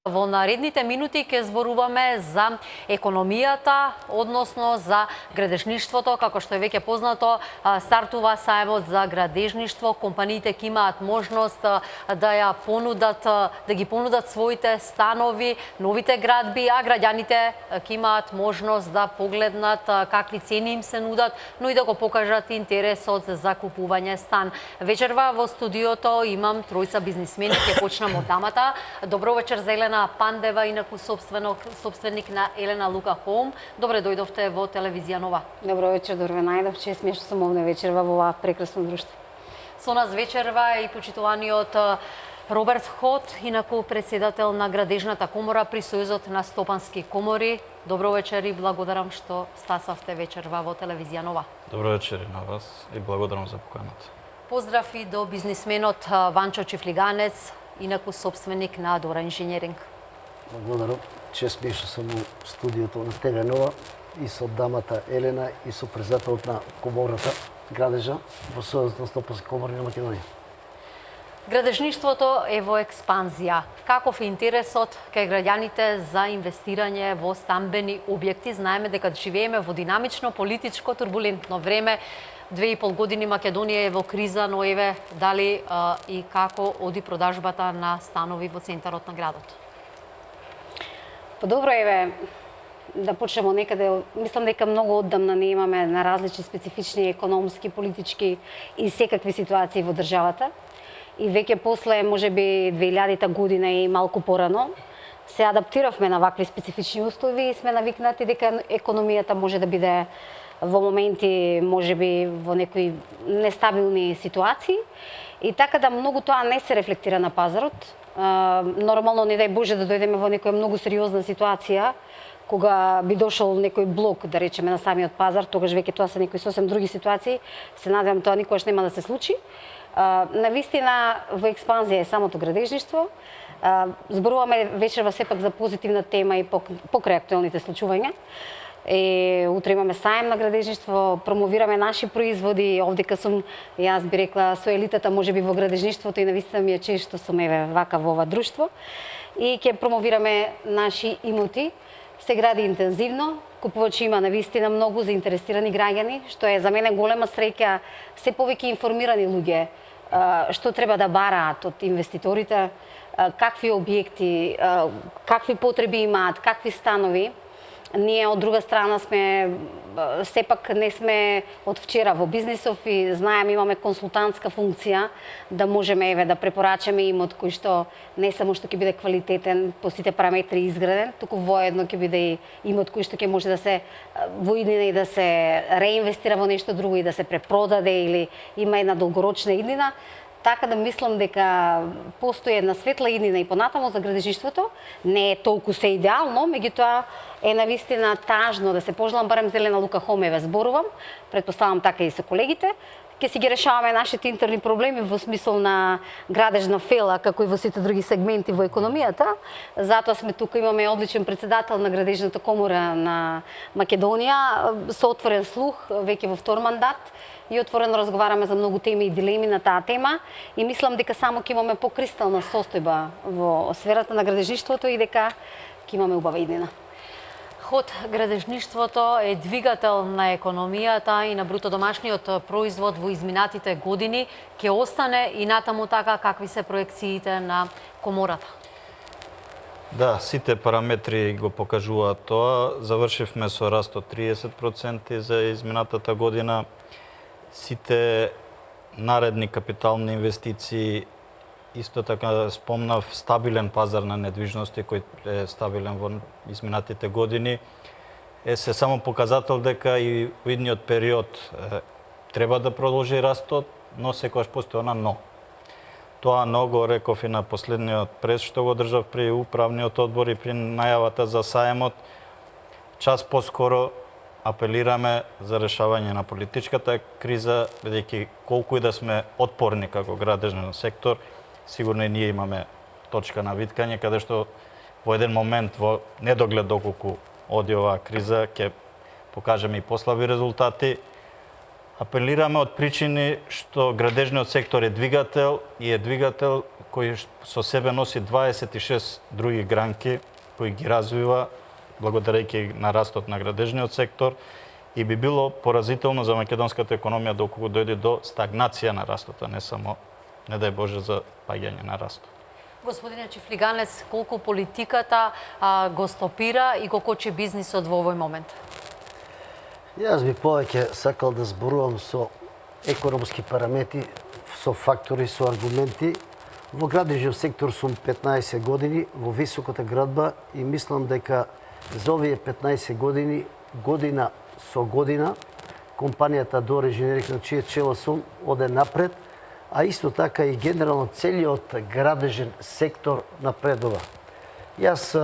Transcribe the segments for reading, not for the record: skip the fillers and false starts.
Во наредните минути ќе зборуваме за економијата, односно за градежништвото. Како што е веќе познато, стартува саемот за градежништво. Компаниите ќе имаат можност да ги понудат своите станови, новите градби, а граѓаните ќе имаат можност да погледнат какви цени им се нудат, но и да го покажат интересот за купување стан. Вечерва во студиото имам тројца бизнисмени, ќе почнам од дамата. Добро вечер за Елена Пандева, инаку собственик на Елена Лука Хоум. Добре дојдовте во телевизија Нова. Добро вечер, добре најдов. Чест ми е што сум овде вечерва во оваа прекрасно друштво. Со нас вечерва и почитуваниот Роберт Ход, инаку председател на Градежната комора при Сојузот на стопански комори. Добро вечер и благодарам што стасавте вечерва во телевизија Нова. Добро вечер и на вас и благодарам за поканата. Поздрав и до бизнисменот Ванчо Чифлиганец, инаку собственик на Адора Инженеринг. Благодарам. Чест ми е што сум во студиото на ТВ Нова и со дамата Елена и со председателот на комората Градежа во Сојузот на стопански комори на Македонија. Градежништвото е во експанзија. Каков е интересот кај граѓаните за инвестирање во стамбени објекти? Знаеме дека живееме во динамично, политичко, турбулентно време. 2,5 години Македонија е во криза, но еве дали и како оди продажбата на станови во центарот на градот? Добро еве да почнеме некаде. Мислам дека многу оддамна не имаме на различни специфични економски, политички и секакви ситуации во државата. И веќе после, можеби 2000-та година и малку порано, се адаптиравме на вакви специфични услови и сме навикнати дека економијата може да биде во моменти, можеби во некои нестабилни ситуации. И така да многу тоа не се рефлектира на пазарот. Нормално, не дај Боже да дојдеме во некоја многу сериозна ситуација, кога би дошол некој блок, да речеме, на самиот пазар, тогаш веќе тоа се некои сосем други ситуации. Се надевам тоа никогаш нема да се случи. Навистина во експанзија е самото градежништво. Зборуваме вечерва сепак за позитивна тема и покрај актуелните случувања. Утре имаме саем на градежништво, промовираме наши производи, овдека сум, јас би рекла, со елитата можеби во градежништвото и навистина ми е чест што сум еве вака во ова друштво. И ќе промовираме наши имоти. Се гради интензивно, купувачи има навистина многу заинтересирани граѓани, што е за мене голема среќа, се повеќе информирани луѓе, што треба да бараат од инвеститорите, какви објекти, какви потреби имаат, какви станови. Ние од друга страна сепак не сме од вчера во бизнисов и знаеме, имаме консултантска функција да можеме еве да препорачаме имот кој што не само што ќе биде квалитетен по сите параметри изграден, туку воедно ќе биде и имот кој што ќе може да се во иднина и да се реинвестира во нешто друго и да се препродаде или има една долгорочна иднина. Така да мислам дека постои една светла иднина и понатамо за градежништвото. Не е толку се идеално, меѓутоа е навистина тажно да се пожелам, барем за Елена Лука Хоум еве зборувам, претпоставам така и со колегите. Ќе си ги решаваме нашите интерни проблеми во смисол на градежна фела, како и во сите други сегменти во економијата. Затоа сме тука, имаме одличен председател на Градежната комора на Македонија, со отворен слух, веќе во втор мандат, и отворено разговараме за многу теми и дилеми на таа тема и мислам дека само ќе имаме покристална состојба во сферата на градежништвото и дека ќе имаме убава иднина. Ход градежништвото е двигател на економијата и на бруто домашниот производ во изминатите години. Ќе остане и натаму така какви се проекциите на комората? Да, сите параметри го покажуваат тоа. Завршивме со раст од 30% за изминатата година. Сите наредни капитални инвестиции, исто така спомнав, стабилен пазар на недвижности кој е стабилен во изминатите години, е се само показател дека и во идниот период треба да продолжи растот, но секогаш постои она но. Тоа но го реков и на последниот прес што го држав при управниот одбор и при најавата за саемот. Час поскоро апелираме за решавање на политичката криза, бидејќи колку и да сме отпорни како градежен сектор, сигурно и ние имаме точка на виткање, каде што во еден момент, во недоглед доколку оди оваа криза, ќе покажеме и послаби резултати. Апелираме од причини што градежниот сектор е двигател и е двигател кој со себе носи 26 други гранки кои ги развива благодарејќи на растот на градежниот сектор и би било поразително за македонската економија доколку дојде до стагнација на растот, а не само, не дај Боже, за паѓање на растот. Господине Чифлиганец, колку политиката го стопира и го кочи бизнисот во овој момент? Јас би повеќе сакал да зборувам со економски параметри, со фактори, со аргументи. Во градежниот сектор сум 15 години, во високата градба и мислам дека за овие 15 години, година со година, компанијата Дори Инженеринг на чие чело сум оде напред, а исто така и генерално целиот градежен сектор напредува. Јас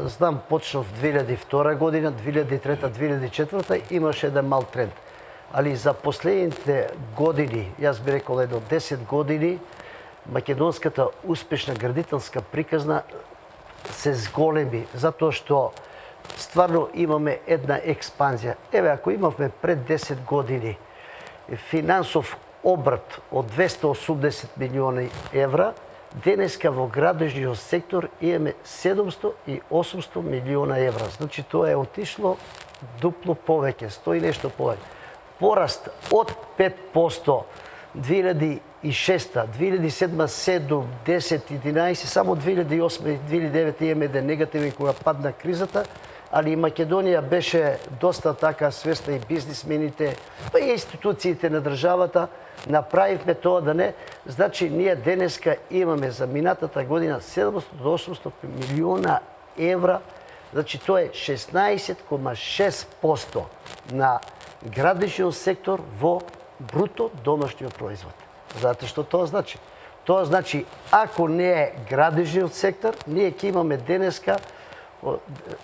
знам, почнав 2002 година, 2003, 2004 имаше еден мал тренд. Али за последните години, јас би рекол едно 10 години, македонската успешна градителска приказна се зголеми, затоа што стварно имаме една експанзија. Еве, ако имавме пред 10 години финансов обрат од 280 милиони евра, денеска во градежниот сектор имаме 700 и 800 милиона евра. Значи тоа е отишло дупло повеќе, 100 и нешто повеќе. Пораст од 5% 2006, 2007, 7, 10, 11, само 2008 и 2009 имаме еден негативен кога падна кризата, али и Македонија беше доста така свесна и бизнисмените, па и институциите на државата, направивме тоа да не. Значи, ние денеска имаме за минатата година 700 до 800 милиона евра, значи тоа е 16,6% на градежниот сектор во бруто домашниот производ. Знаете што тоа значи? Тоа значи, ако не е градежниот сектор, ние ќе имаме денеска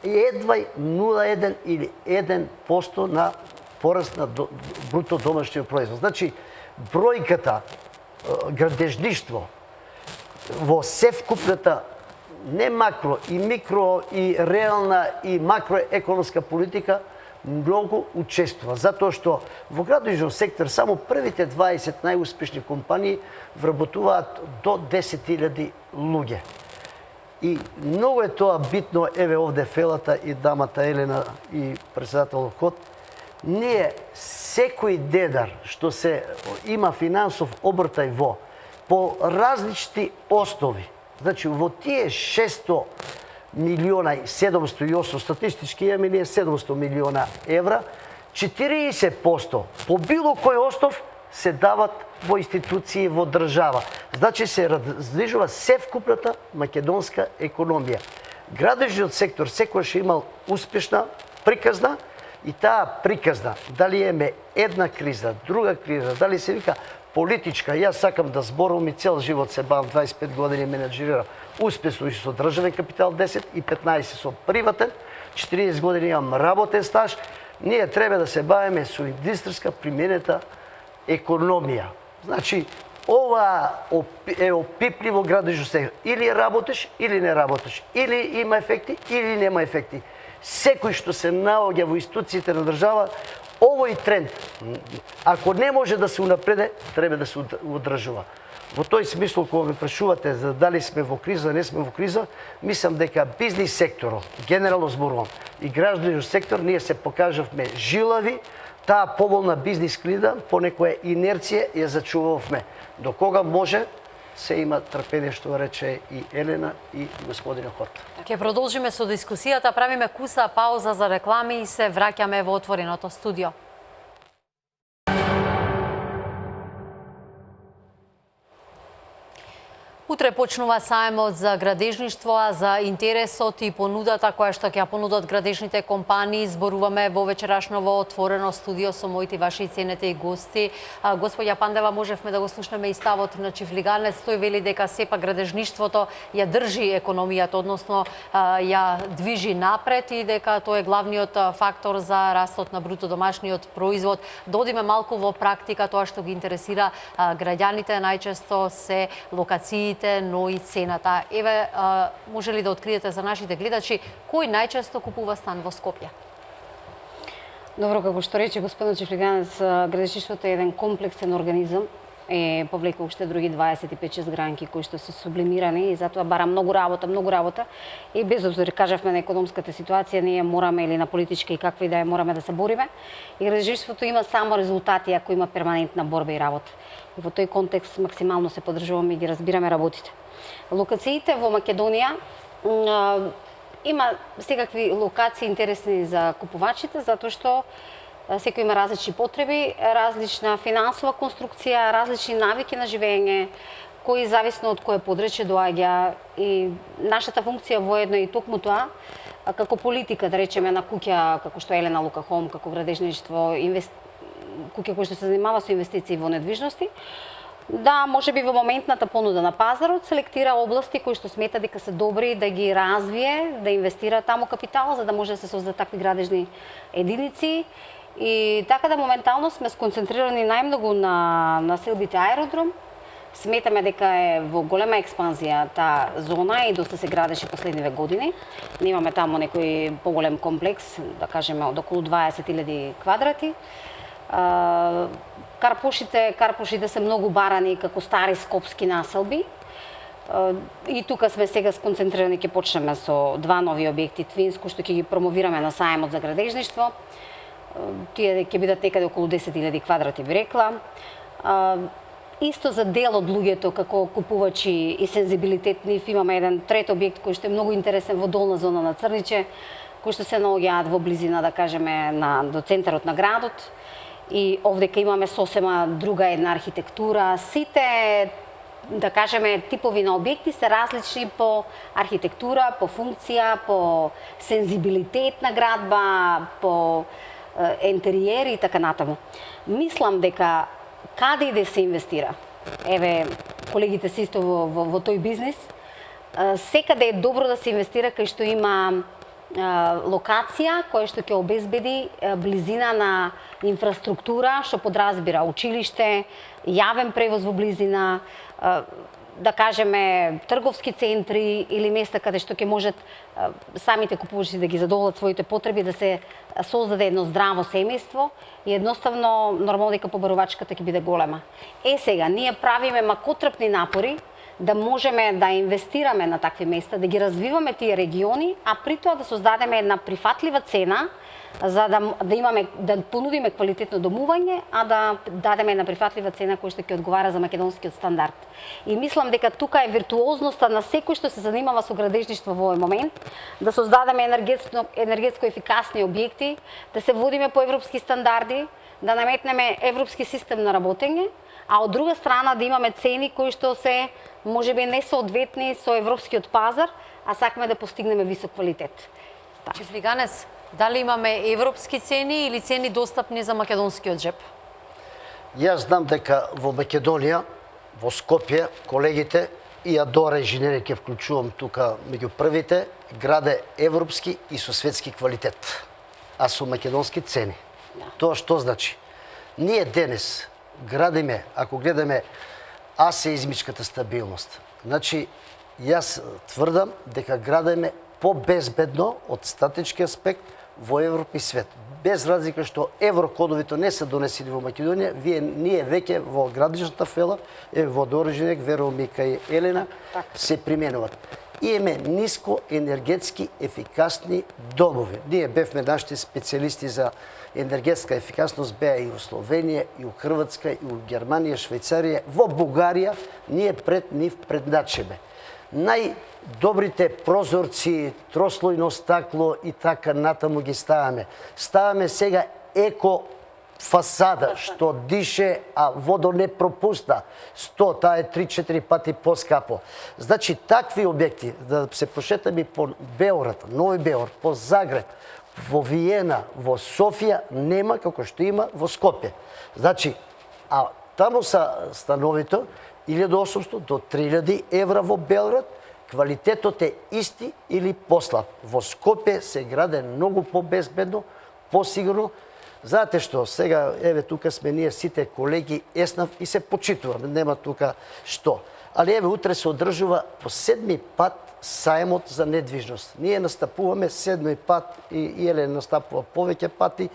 едва 0,1 или 1% на пораст на бруто домашниот производ. Значи, бројката градежништво во севкупната не макро и микро и реална и макроекономска политика многу учествува, затоа што во градежниот сектор само првите 20 најуспешни компании вработуваат до 10.000 луѓе. И многу е тоа битно, еве овде Фелата и дамата Елена и председателот Ход, ние секој дедар што се има финансов обртај во по различни основи, значи во тие 600 милиона и 700 и 800, статистички имаме ние 700 милиона евра, 40% по било кој основ се дават во институции, во држава. Значи се раздвижува севкупната македонска економија. Градежниот сектор секогаш имал успешна приказна и таа приказна, дали имаме една криза, друга криза, дали се вика политичка, јас сакам да зборувам и цел живот се бавам, 25 години менеджерирам успешно и со државен капитал 10 и 15 со приватен, 40 години имам работен стаж, ние треба да се бавиме со индустријска применета економија. Значи, ова е опипливо градежно сектор. Или работиш, или не работиш. Или има ефекти, или нема ефекти. Секој што се наоѓа во институциите на држава, овој тренд, ако не може да се унапреде, треба да се одржува. Во тој смисол, кога ме прашувате за дали сме во криза, не сме во криза, мислам дека бизнис секторот, генерално зборувам, и граждански сектор, ние се покажавме жилави, таа поволна бизнис клида, по некоја инерција ја зачувавме. До кога може, се има трпение, што рече и Елена и господинот Хот. Ќе продолжиме со дискусијата, правиме куса пауза за реклами и се враќаме во отвореното студио. Утре почнува саемот за градежништво, а за интересот и понудата која што ќе ја понудат градежните компании зборуваме во вечерашново отворено студио со моите ваши ценети гости. Господја Пандева, можевме да го слушнеме и ставот на Чифлиганец. Тој вели дека сепак градежништвото ја држи економијата, односно ја движи напред и дека тој е главниот фактор за растот на бруто домашниот производ. Додиме малку во практика, тоа што ги интересира граѓаните најчесто се локациите, но и цената. Еве, може ли да откриете за нашите гледачи кој најчесто купува стан во Скопје? Добро, како што рече господинот Чифлиганец, градишништвото е еден комплексен организам, повлека уште други 25-6 гранки кои што се сублимирани и затоа бара многу работа и без обзир кажавме на економската ситуација, ние мораме или на политичка и каква и да е мораме да се бориме. И градишништвото има само резултати ако има перманентна борба и работа. И во тој контекст максимално се поддржуваме и ги разбираме работите. Локациите во Македонија има секакви локации интересни за купувачите, затоа што секој има различни потреби, различна финансова конструкција, различни навики на живење, кои зависно од кое подрече доаѓа и нашата функција воедно и токму тоа, како политика, да речеме, на куќа како што Елена Лука Хом, како градежништво, куќа кои што се занимава со инвестиции во недвижности, да, може би во моментната понуда на пазарот селектира области кои што смета дека се добри да ги развие, да инвестира таму капитал, за да може да се создадат такви градежни единици. И така да моментално сме сконцентрирани најмногу на селбите аеродром. Сметаме дека е во голема експанзија таа зона и доста се градеше последниве години. Ние имаме таму некој поголем комплекс, да кажеме од околу 20.000 квадрати. Карпушите се многу барани како стари скопски населби. И тука сме сега сконцентрирани, ќе почнеме со два нови објекти Твинско, што ќе ги промовираме на сајмот за градежништво. Тие ќе бидат некаде околу 10.000 квадрати, би рекла. Исто за дел од луѓето како купувачи и сензибилитетни, имаме еден трет објект кој што е многу интересен во долна зона на Црниче, кои што се наоѓаат во близина, да кажеме, до центарот на градот. И овдека имаме сосема друга една архитектура. Сите, да кажеме, типови на објекти се различни по архитектура, по функција, по сензибилитет на градба, по ентериери и така натаму. Мислам дека каде и да се инвестира, еве, колегите се исто во тој бизнис, секаде е добро да се инвестира кај што има локација која што ќе обезбеди близина на инфраструктура, што подразбира училиште, јавен превоз во близина, да кажеме трговски центри или места каде што ќе можат самите купувачи да ги задоволат своите потреби, да се создаде едно здраво семејство и едноставно нормално дека побарувачката ќе биде голема. Сега, ние правиме макотрпни напори да можеме да инвестираме на такви места, да ги развиваме тие региони, а при тоа да создадеме една прифатлива цена за да понудиме квалитетно домување, а да дадеме една прифатлива цена која што ќе одговара за македонскиот стандард. И мислам дека тука е виртуозноста на секој што се занимава со градежништво во овој момент, да создадеме енергетско ефикасни објекти, да се водиме по европски стандарди, да наметнеме европски систем на работење, а од друга страна да имаме цени кои што се можеби несоодветни со европскиот пазар, а сакаме да постигнеме висок квалитет. Чифлиганец, дали имаме европски цени или цени достапни за македонскиот джеп? Јас знам дека во Македонија, во Скопје, колегите и Адора инженери ќе вклучувам тука меѓу првите, граде европски и со светски квалитет, а со македонски цени. Тоа што значи? Ние денес градиме, ако гледаме асеизмичката стабилност. Значи, јас тврдам дека градиме по-безбедно од статички аспект во Европа и свет. Без разлика што еврокодовите не се донесени во Македонија, ние веќе во градишната фела, во Доржинек, верувам и кај Елена, се применуваат. Имаме ниско енергетски ефикасни домови. Ние бевме нашите специјалисти за енергетска ефикасност беа и во Словенија, и во Хрватска, и во Германија, Швајцарија, во Бугарија, ние пред нив предначеме. Најдобрите прозорци, трослојно стакло и така натаму ги ставаме. Ставаме сега еко фасада, што дише, а водо не пропуста. Таа е 3-4 пати поскапо. Значи, такви објекти, да се прошетаме по Београд, Нови Београд, по Загреб, во Виена, во Софија, нема како што има во Скопје. Значи, а таму са становито 1800 до 3000 евра во Белград, квалитетот е исти или послаб. Во Скопје се граде многу по-безбедно, по-сигурно. Знаете што, сега, еве, тука сме ние сите колеги Еснав и се почитуваме, нема тука што. Али еве, утре се одржува по 7-ми пат сајмот за недвижност. Ние настапуваме 7-ми пат и Елен настапува повеќе пати.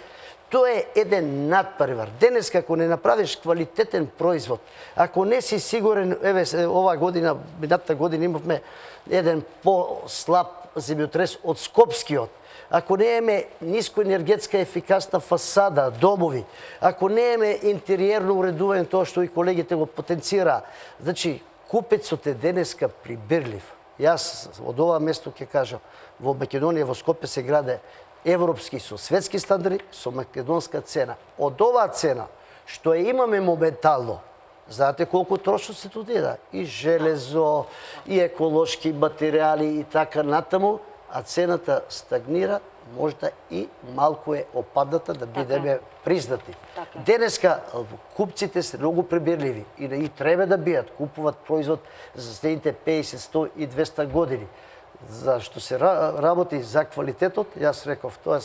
Тоа е еден надпревар. Денес, ако не направиш квалитетен производ, ако не си сигурен, оваа година, минатата година имавме еден по-слаб земјотрес од Скопскиот, ако немаме нискоенергетска ефикасна фасада, домови, ако немаме интериерно уредување, тоа што и колегите го потенцира, значи, купецот е денеска прибирлив. Јас од ова место ќе кажам, во Македонија, во Скопје се граде европски со светски стандарди, со македонска цена. Од оваа цена, што ја имаме моментално, знаете колку трошат се туда, и железо, и еколошки материјали и така натаму, а цената стагнира, можда и малку е опадната да бидеме признати. Денеска купците се многу прибирливи и треба да биат, купуват производ за следните 50, 100 и 200 години. Зашто се работи за квалитетот, јас реков, тоа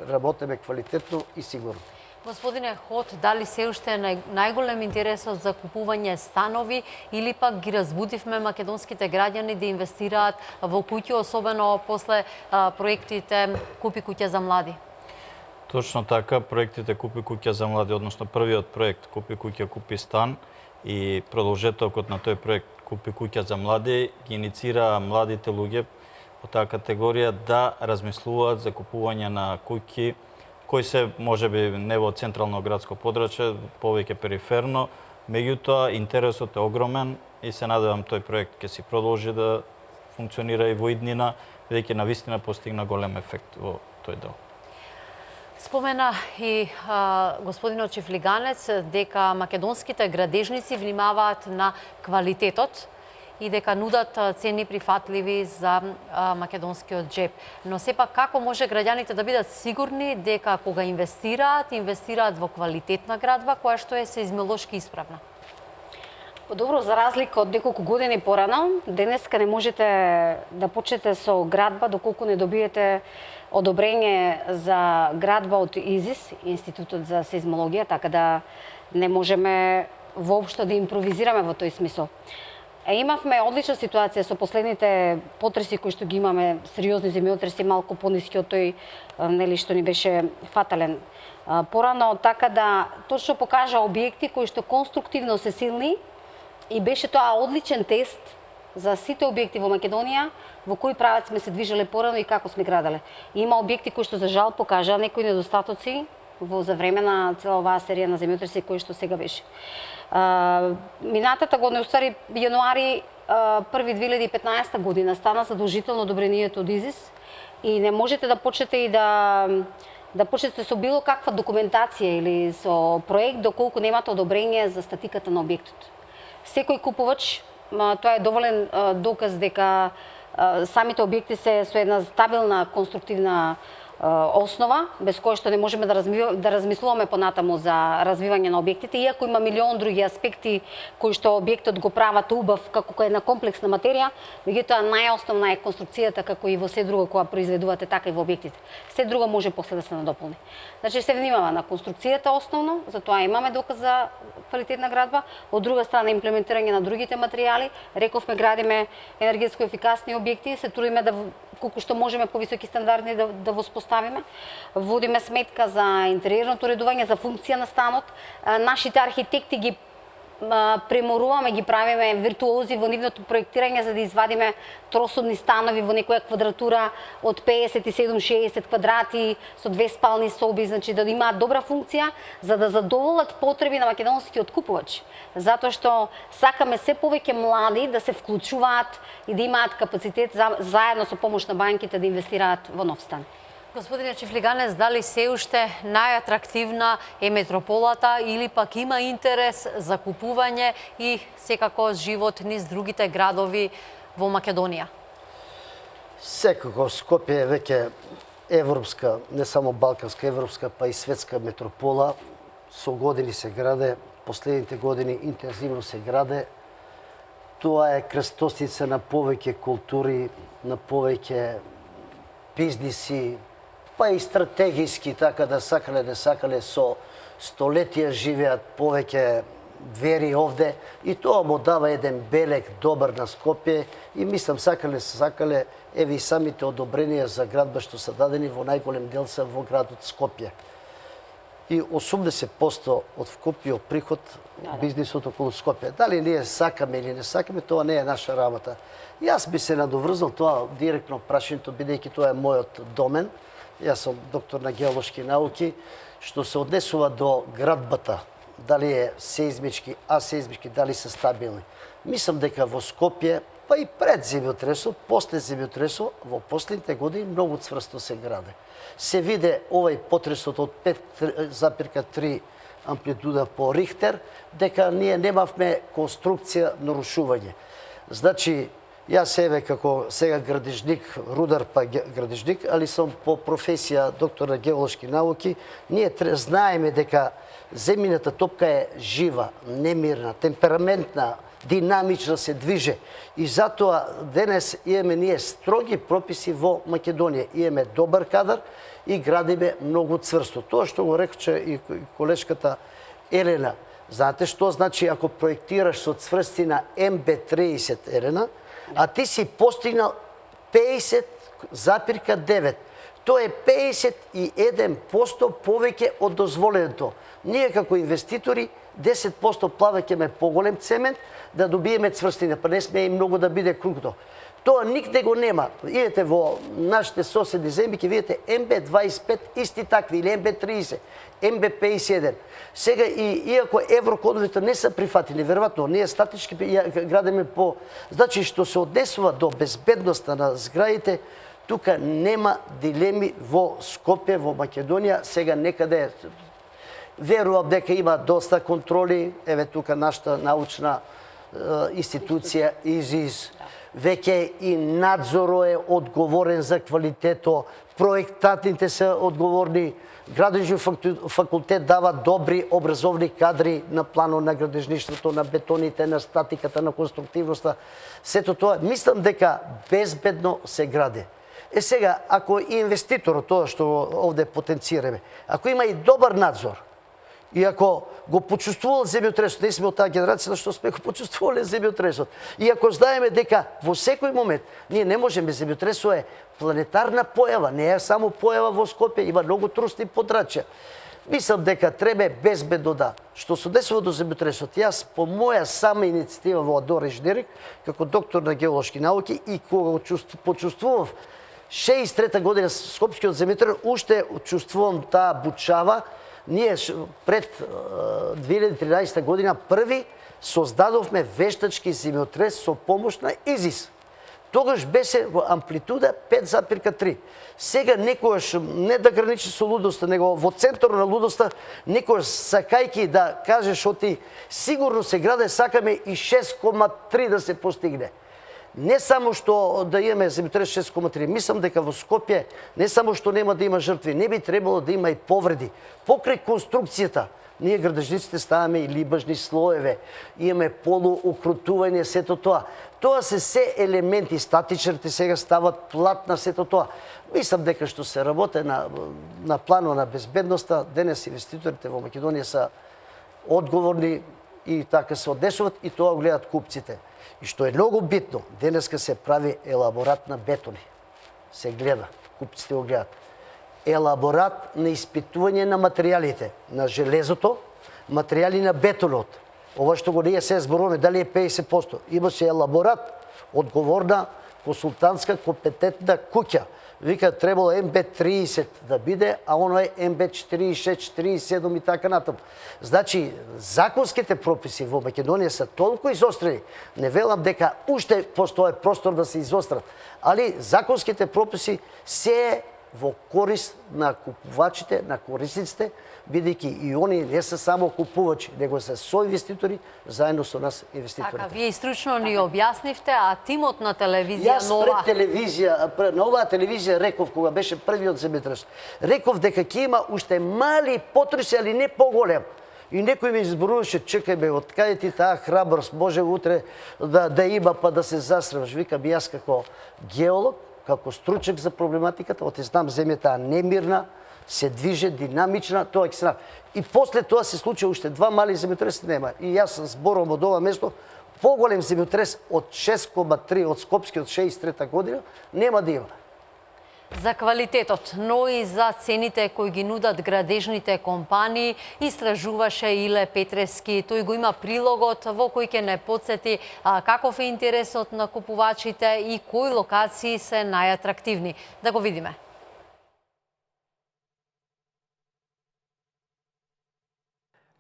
работиме квалитетно и сигурно. Господине Ход, дали се уште е најголем интересот за купување станови или пак ги разбудивме македонските граѓани да инвестираат во куќи, особено после проектите Купи куќа за млади? Точно така, проектите Купи куќа за млади, односно првиот проект Купи куќа, купи стан и продолжетокот на тој проект Купи куќа за млади ги иницира младите луѓе по таа категорија да размислуваат за купување на куќи кои се можеби не во централно градско подрачје, повеќе периферно, меѓутоа интересот е огромен и се надевам тој проект ќе си продолжи да функционира и во иднина, бидејќи навистина постигна голем ефект во тој дел. Спомена и господинот Чифлиганец дека македонските градежници внимаваат на квалитетот и дека нудат цени прифатливи за македонскиот джеб. Но сепак како може граѓаните да бидат сигурни дека кога инвестираат во квалитетна градба која што е сеизмолошки исправна? Добро, за разлика од неколку години порано, денеска не можете да почнете со градба доколку не добиете одобрење за градба од ИЗИС, Институтот за сеизмологија, така да не можеме воопшто да импровизираме во тој смисол. Имавме одлична ситуација со последните потреси кои што ги имаме, сериозни земјотреси, малку пониски од тој што ни беше фатален порано, така да точно покажа објекти кои што конструктивно се силни и беше тоа одличен тест за сите објекти во Македонија, во кој правец сме се движеле порано и како сме граделе. Има објекти кои што за жал покажа некои недостатоци за време на цела оваа серија на земјотреси кои што сега беше. Минатата година, устари јануари 2015 година стана задолжително одобрението од ИЗИС и не можете да почнете и да почнете со било каква документација или со проект доколку немате одобрение за статиката на објектот. Секој купувач, тоа е доволен доказ дека самите објекти се со една стабилна конструктивна основа, без која што не можеме да размислуваме понатаму за развивање на објектите, иако има милион други аспекти кои што објектот го прават убав како една комплексна материја, меѓутоа најосновна е конструкцијата како и во се друго кога произведувате така и во објектите. Се друго може после да се надополни. Значи се внимава на конструкцијата основно, затоа имаме доказ за квалитетна градба, од друга страна имплементирање на другите материјали, рековме градиме енергетско ефикасни објекти, се трудиме да колку што можеме повисоки стандарди да воспоставиме. Водиме сметка за интериерното уредување, за функција на станот. Нашите архитекти ги преморуваме, ги правиме виртуози во нивното проектирање за да извадиме тросодни станови во некоја квадратура од 57-60 квадрати со 2 спални соби, значи да имаат добра функција за да задоволат потреби на македонскиот купувач. Затоа што сакаме се повеќе млади да се вклучуваат и да имаат капацитет заедно со помош на банките да инвестираат во нов стан. Господине Чифлиганец, дали се уште најатрактивна е метрополата или пак има интерес за купување и секако живот низ другите градови во Македонија? Секако Скопје е веќе европска, не само балканска, европска, па и светска метропола. Со години се граде, последните години интензивно се граде. Тоа е крстосница на повеќе култури, на повеќе бизниси, па и стратегиски, така да сакале, не сакале, со столетија живеат повеќе вери овде и тоа му дава еден белег добар на Скопје и мислам сакале, еве и самите одобренија за градба што се дадени во најголем дел се во градот Скопје. и 80% од вкупниот приход бизнисот околу Скопје. Дали ние сакаме или не сакаме, тоа не е наша работа. Јас би се надоврзал тоа директно прашањето, бидејќи тоа е мојот домен. Јас сум доктор на геолошки науки, што се однесува до градбата, дали е сеизмички, асеизмички, дали се стабилни. Мислам дека во Скопје, па и пред земјотресот, после земјотресот, во последните години многу цврсто се граде. Се виде овој потресот од 5,3 амплитуда по Рихтер, дека ние немавме конструкција нарушување. Значи, јас еве како сега градежник, рудар па градежник, али сум по професија доктор на геолошки науки, ние знаеме дека земјината топка е жива, немирна, темпераментна, динамична се движе. И затоа денес имаме ние строги прописи во Македонија. Имаме добар кадар и градиме многу цврсто. Тоа што го рече и колешката Елена. Знаете што значи ако проектираш со цврстина МБ30, Елена, а ти си постигнал 50,9. Тоа е 51% повеќе од дозволеното. Ние како инвеститори 10% плаваќаме поголем цемент да добиеме цврстина, па не сме и многу да биде кругто. Тоа никде го нема. Идете во нашите соседни земји, ќе видите МБ25 исти такви, или МБ30, МБ51. Сега, иако еврокодовите не се прифатили, веројатно, ние статички градиме по... Значи, што се однесува до безбедноста на зградите, тука нема дилеми во Скопје, во Македонија, сега некаде... Верувам дека има доста контроли, еве тука нашата научна институција ИЗИС, веќе и надзорот е одговорен за квалитето, проектантите се одговорни, градежни факултет дава добри образовни кадри на планот на градежништвото, на бетоните, на статиката, на конструктивноста. Сето тоа, мислам дека безбедно се гради. Сега, ако и инвеститорот, тоа што овде потенцираме, ако има и добар надзор, и ако го почувствувал земјотресот, не сме од таа генерација што сме го почувствувале земјотресот. И ако знаеме дека во секој момент ние не можеме, земјотресот е планетарна појава, не е само појава во Скопје, има многу трусни подрачја. Мислам дека треба безбедно да. Што се десува до земјотресот, јас по моја сама иницијатива во Адор Инженеринг, како доктор на геолошки науки и кога почувствував 63-та година скопскиот земјотрес, уште чувствувам таа бучава. Ние пред 2013 година први создадовме вештачки земјотрес со помош на ИЗИС. Тогаш беше во амплитуда 5,3. Сега некојаш не да граничи со лудоста, него во центар на лудоста, некојаш сакајки да кажеш оти сигурно се граде, сакаме и 6,3 да се постигне. Не само што да имаме земјотрес 6,3, мислам дека во Скопје не само што нема да има жртви, не би требало да има и повреди. Покрај конструкцијата, ние градежниците ставаме и либажни слоеве, имаме полуокрутување, сето тоа. Тоа се елементи, статичарите сега стават платна, сето тоа. Мислам дека што се работи на плано на безбедноста, денес инвеститорите во Македонија се одговорни и така се однесуваат и тоа гледат купците. И што е многу битно, денеска се прави елаборат на бетони. Се гледа, купците го гледат. Елаборат на испитување на материјалите, на железото, материјали на бетонот. Ова што го ние се зборуваме, дали е 50%. Имаше елаборат, одговорна, консултантска, компетентна куќа. Вика, требало МБ30 да биде, а оно е МБ46, 47 и така натаму. Значи, законските прописи во Македонија се толку изострени. Не велам дека уште постои простор да се изострат, али законските прописи се во корист на купувачите, на корисниците, бидејќи и они не се само купувачи, него се соинвеститори заедно со нас инвеститорите. Така, вие стручно ни објаснивте, а тимот на телевизија Јас Нова... на оваа телевизија реков, кога беше првиот земјотрес, реков дека ќе има уште мали потреси, али не поголем. И некој ми изборуваше, чекај бе, од каде ти таа храброст, може утре да има па да се засрамаш. Викам, јас како геолог, како стручек за проблематиката, оти знам земјата немирна, се движе, динамична, тоа ќе се направи. И после тоа се случи уште два мали земјотреси нема. И јас зборувам од ова место, поголем земјотрес од 6,3 од Скопскиот 63 година нема да има. За квалитетот, но и за цените кои ги нудат градежните компании, истражуваше Иле Петрески. Тој го има прилогот во кој ќе не подсети каков е интересот на купувачите и кои локации се најатрактивни. Да го видиме.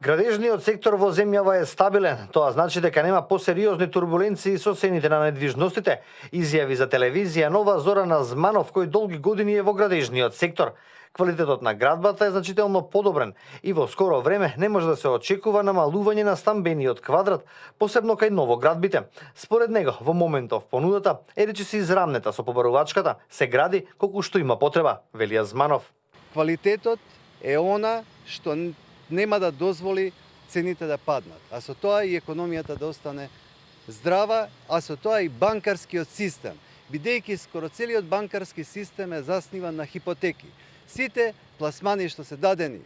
Градежниот сектор во земјава е стабилен. Тоа значи дека нема посериозни турбуленции со цените на недвижностите, изјави за телевизија Нова Зорана Зманов, кој долги години е во градежниот сектор. Квалитетот на градбата е значително подобрен и во скоро време не може да се очекува намалување на стамбениот квадрат, посебно кај новоградбите. Според него, во моментов понудата е речиси израмнета со побарувачката, се гради колку што има потреба, вели Зманов. Квалитетот е она што нема да дозволи цените да паднат, а со тоа и економијата да остане здрава, а со тоа и банкарскиот систем, бидејќи скоро целиот банкарски систем е засниван на хипотеки. Сите пласмани што се дадени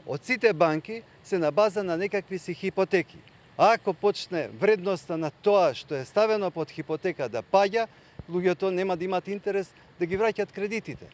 од сите банки се на база на некакви си хипотеки. А ако почне вредноста на тоа што е ставено под хипотека да паѓа, луѓето нема да имат интерес да ги враќаат кредитите.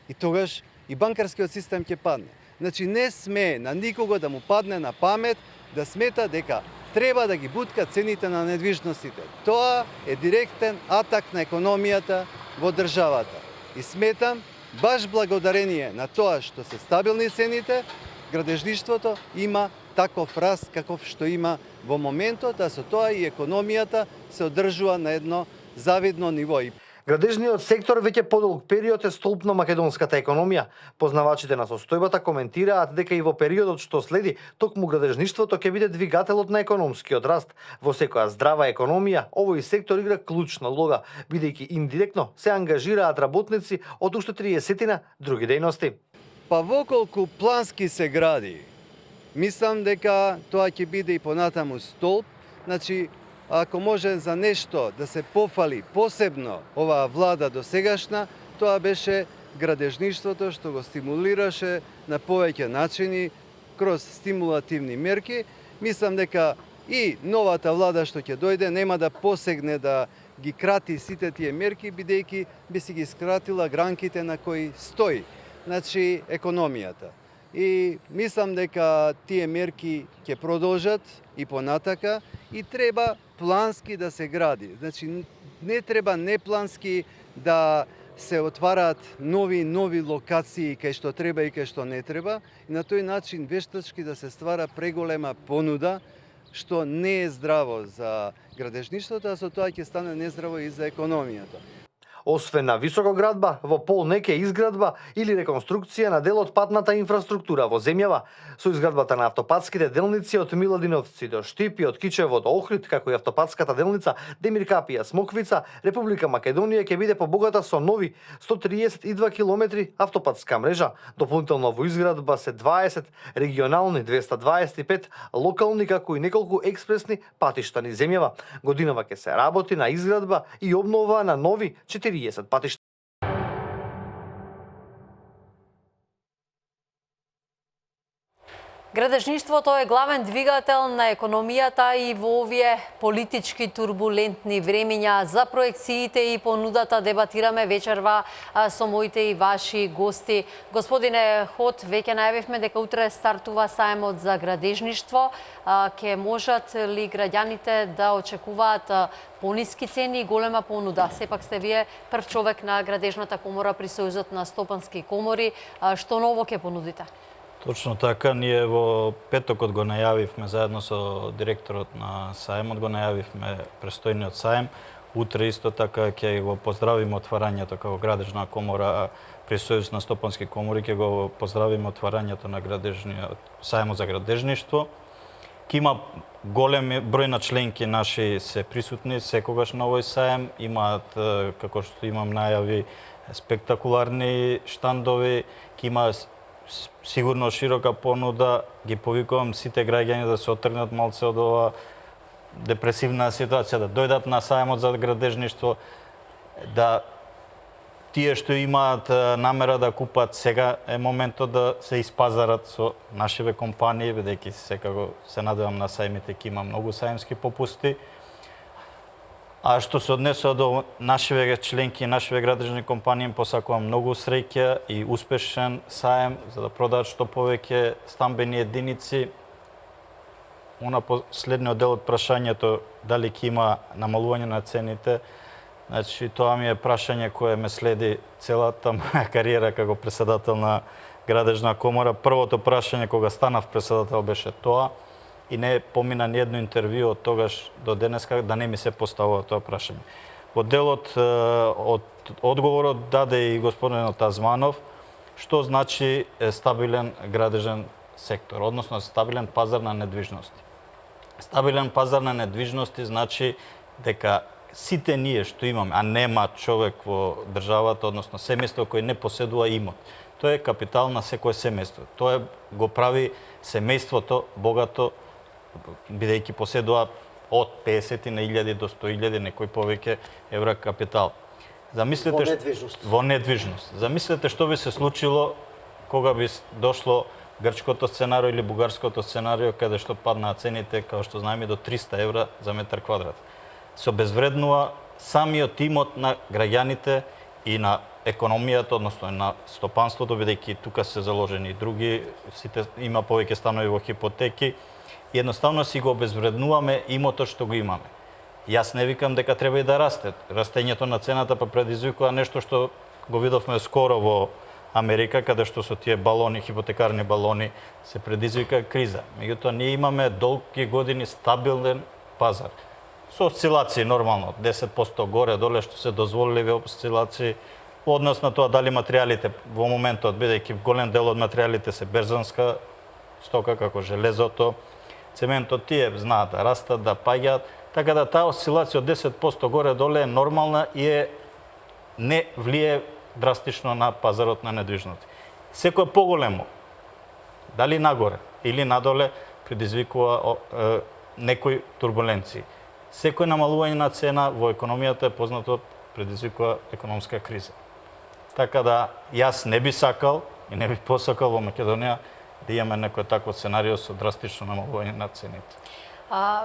И тогаш и банкарскиот систем ќе падне. Значи не сме на никого да му падне на памет да смета дека треба да ги бутка цените на недвижностите. Тоа е директен атак на економијата во државата. И сметам, баш благодарение на тоа што се стабилни цените, градежништвото има таков раст каков што има во моментот, а со тоа и економијата се одржува на едно завидно ниво. Градежниот сектор веќе подолг период е столб на македонската економија. Познавачите на состојбата коментираат дека и во периодот што следи, токму градежништвото ќе биде двигателот на економскиот раст. Во секоја здрава економија, овој сектор игра клучна улога, бидејќи индиректно се ангажираат работници од уште 30 други дејности. Па воколку плански се гради, мислам дека тоа ќе биде и понатаму столб, значи ако може за нешто да се пофали посебно оваа влада досегашна, тоа беше градежништвото што го стимулираше на повеќе начини кроз стимулативни мерки. Мислам дека и новата влада што ќе дојде нема да посегне да ги крати сите тие мерки, бидејќи би си ги скратила гранките на кои стои, значи економијата. И мислам дека тие мерки ќе продолжат и понатака и треба плански да се гради. Значи не треба неплански да се отвараат нови локации кај што треба и кај што не треба и на тој начин вештачки да се ствара преголема понуда што не е здраво за градежништвото, а со тоа ќе стане нездраво и за економијата. Освен на високоградба, во полнеке изградба или реконструкција на дел од патната инфраструктура во земјава, со изградбата на автопатските делници од Миладиновци до Штип и од Кичево до Охрид, како и автопатската делница Демир Капија Смоквица, Република Македонија ќе биде побогата со нови 132 километри автопатска мрежа. Дополнително во изградба се 20 регионални, 225 локални, како и неколку експресни патишта низ земјава. Годинава ќе се работи на изградба и обнова на нови 40 патишта. Градежништвото е главен двигател на економијата и во овие политички турбулентни времиња. За проекциите и понудата дебатираме вечерва со моите и ваши гости. Господине Хот, веќе најавивме дека утре стартува сајмот за градежништво. Ке можат ли граѓаните да очекуваат пониски цени и голема понуда? Сепак сте вие прв човек на градежната комора при Сојузот на стопански комори. Што ново ќе понудите? Точно така, ние во петокот го најавивме заедно со директорот на сајмот, го најавивме престојниот сајм. Утре исто така ќе го поздравиме отварањето како градежна комора при Сојуз на стопански комори, ќе го поздравиме отварањето на градежниот сајмот за градежништво. Ќе има голем број на членки наши се присутни секогаш на овој сајм, имаат, како што имам најави, спектакуларни штандови, ќе има сигурно широка понуда. Ги повикувам сите граѓани да се отргнат малце од ова депресивна ситуација, да дојдат на сајмот за градежништво, да тие што имаат намера да купат, сега е моментот да се испазарат со нашиве компании, бидејќи секако се надевам на сајмите ќе има многу сајмски попусти. А што се однесува до нашиве членки и нашиве градежни компании, им посакувам многу среќа и успешен саем за да продадат што повеќе стамбени единици. На последниот дел од прашањето дали ќе има намалување на цените, значи тоа ми е прашање кое ме следи целата моја кариера како претседател на Градежна комора. Првото прашање кога станав претседател беше тоа и не помина ни едно интервју од тогаш до денеска да не ми се поставува тоа прашање. Во делот од одговорот даде и господинот Азманов што значи стабилен градежен сектор, односно стабилен пазар на недвижности. Стабилен пазар на недвижности значи дека сите ние што имаме, а нема човек во државата, односно семејство кој не поседува имот. Тоа е капитал на секое семејство. Тоа го прави семејството богато, бидејќи поседува од 50.000 до 100.000, некој повеќе евра капитал. Замислете во недвижност. Замислете што би се случило кога би дошло грчкото сценарио или бугарското сценарио, каде што паднаа цените, како што знаеме, до 300 евра за метар квадрат. Се обезвреднува самиот имот на граѓаните и на економијата, односно на стопанството, бидејќи тука се заложени и други, сите има повеќе станови во хипотеки, и едноставно си го обезвреднуваме имотот што го имаме. Јас не викам дека треба и да расте. Растењето на цената па предизвикува нешто што го видовме скоро во Америка, каде што со тие балони, хипотекарни балони, се предизвика криза. Меѓутоа, ние имаме долги години стабилен пазар. Со осцилации нормално, 10% горе-доле, што се дозволиви осцилации, однос на тоа дали материјалите во моментот, бидејќи голем дел од материјалите се берзанска стока, како железото, цементот, тие знаат да растат, да паѓаат, така да таа осцилација од 10% горе-доле е нормална и не влие драстично на пазарот на недвижности. Секој поголемо, дали нагоре или надоле, предизвикува некои турбуленции. Секој намалување на цена во економијата е познато предизвикува економска криза. Така да јас не би сакал и не би посакал во Македонија да имаме некој такво сценарио со драстично намалување на цените.